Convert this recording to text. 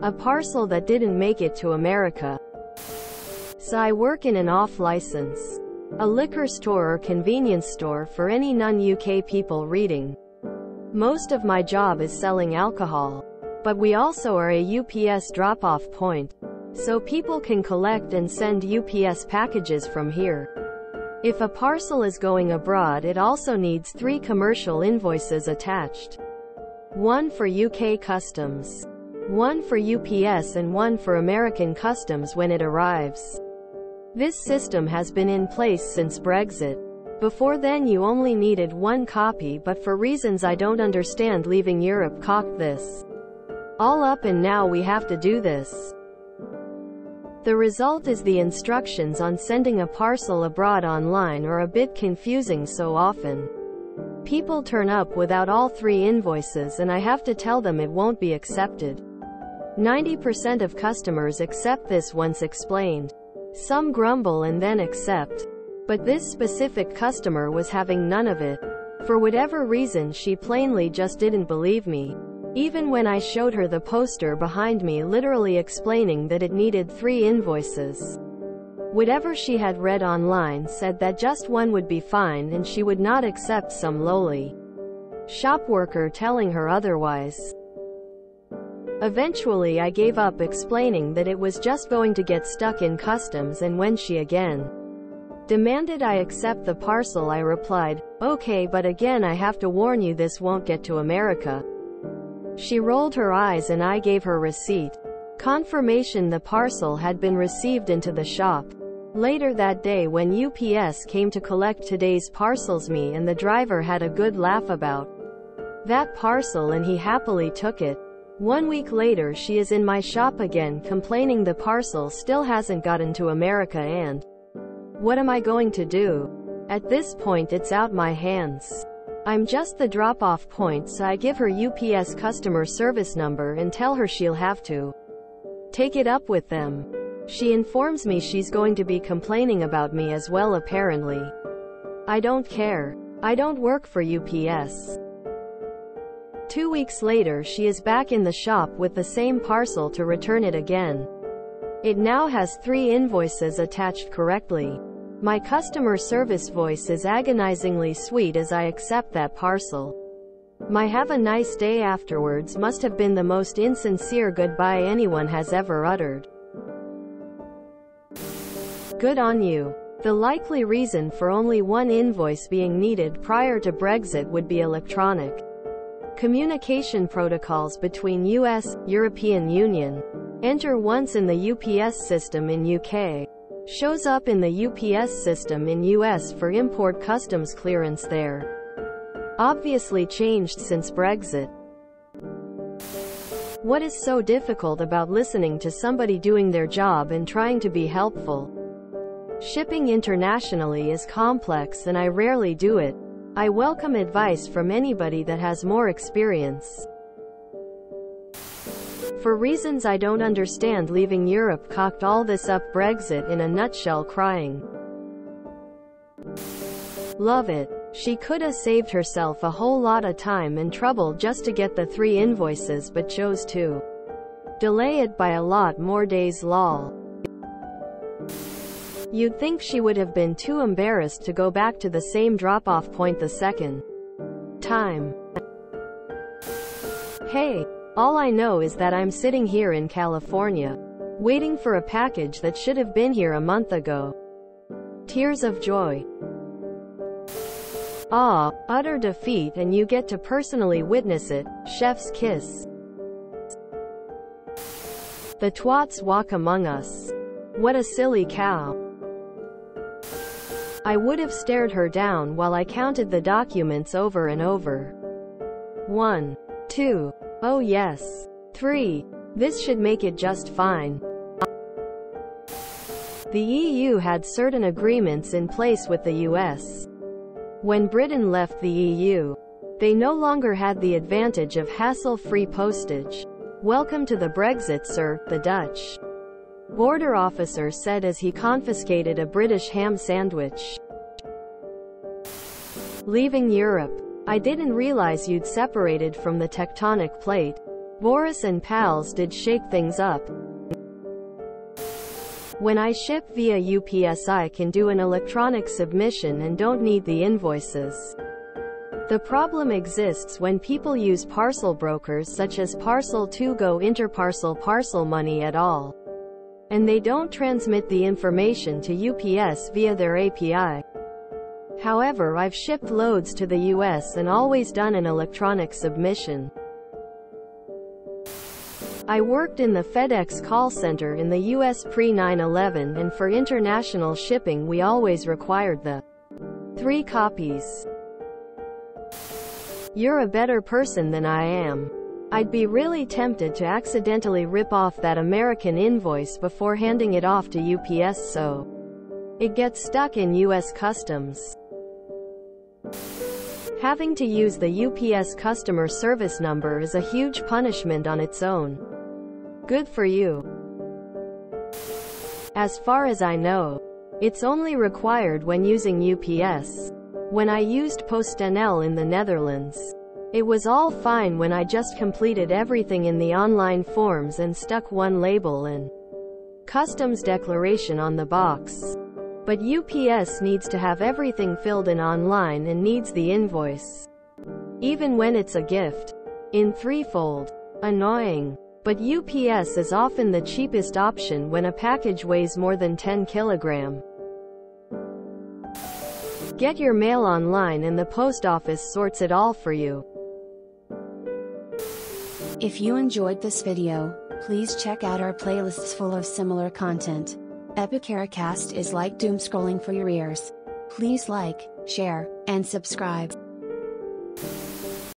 A parcel that didn't make it to America. So I work in an off-license, a liquor store or convenience store for any non-UK people reading. Most of my job is selling alcohol, but we also are a UPS drop-off point, so people can collect and send UPS packages from here. If a parcel is going abroad, it also needs 3 commercial invoices attached. One for UK customs, one for UPS and one for American customs when it arrives. This system has been in place since Brexit. Before then you only needed 1 copy, but for reasons I don't understand, leaving Europe cocked this all up and now we have to do this. The result is the instructions on sending a parcel abroad online are a bit confusing. So often people turn up without all 3 invoices and I have to tell them it won't be accepted. 90% of customers accept this once explained. Some grumble and then accept. But this specific customer was having none of it. For whatever reason, she plainly just didn't believe me. Even when I showed her the poster behind me literally explaining that it needed 3 invoices. Whatever she had read online said that just 1 would be fine and she would not accept some lowly shop worker telling her otherwise. Eventually I gave up explaining that it was just going to get stuck in customs, and when she again demanded I accept the parcel, I replied, "Okay, but again I have to warn you, this won't get to America." She rolled her eyes and I gave her receipt. Confirmation the parcel had been received into the shop. Later that day when UPS came to collect today's parcels, me and the driver had a good laugh about that parcel and he happily took it. 1 week later she is in my shop again complaining the parcel still hasn't gotten to America, and what am I going to do? At this point it's out my hands. I'm just the drop-off point, so I give her UPS customer service number and tell her she'll have to take it up with them. She informs me she's going to be complaining about me as well apparently. I don't care. I don't work for UPS. 2 weeks later she is back in the shop with the same parcel to return it again. It now has 3 invoices attached correctly. My customer service voice is agonizingly sweet as I accept that parcel. My "have a nice day" afterwards must have been the most insincere goodbye anyone has ever uttered. Good on you. The likely reason for only 1 invoice being needed prior to Brexit would be electronic communication protocols between US, European Union. Enter once in the UPS system in UK. Shows up in the UPS system in US for import customs clearance there. Obviously changed since Brexit. What is so difficult about listening to somebody doing their job and trying to be helpful? Shipping internationally is complex and I rarely do it. I welcome advice from anybody that has more experience. For reasons I don't understand, leaving Europe cocked all this up. Brexit in a nutshell, crying. Love it. She could have saved herself a whole lot of time and trouble just to get the 3 invoices, but chose to delay it by a lot more days. Lol. You'd think she would have been too embarrassed to go back to the same drop-off point the second time. Hey. All I know is that I'm sitting here in California, waiting for a package that should have been here a month ago. Tears of joy. Ah, utter defeat, and you get to personally witness it. Chef's kiss. The twats walk among us. What a silly cow. I would have stared her down while I counted the documents over and over. 1, 2. Oh yes. 3. This should make it just fine. The EU had certain agreements in place with the US. When Britain left the EU, they no longer had the advantage of hassle-free postage. "Welcome to the Brexit, sir," the Dutch border officer said as he confiscated a British ham sandwich. Leaving Europe. I didn't realize you'd separated from the tectonic plate. Boris and pals did shake things up. When I ship via UPS, I can do an electronic submission and don't need the invoices. The problem exists when people use parcel brokers such as Parcel, To Go, Interparcel, Parcel Money et al. And they don't transmit the information to UPS via their API. However, I've shipped loads to the US and always done an electronic submission. I worked in the FedEx call center in the US pre-9/11, and for international shipping we always required the 3 copies. You're a better person than I am. I'd be really tempted to accidentally rip off that American invoice before handing it off to UPS so it gets stuck in US Customs. Having to use the UPS customer service number is a huge punishment on its own. Good for you. As far as I know, it's only required when using UPS. When I used PostNL in the Netherlands, it was all fine when I just completed everything in the online forms and stuck one label and customs declaration on the box. But UPS needs to have everything filled in online and needs the invoice, even when it's a gift, in threefold. Annoying. But UPS is often the cheapest option when a package weighs more than 10 kilograms. Get your mail online and the post office sorts it all for you. If you enjoyed this video, please check out our playlists full of similar content. Epicaricast is like doom scrolling for your ears. Please like, share, and subscribe.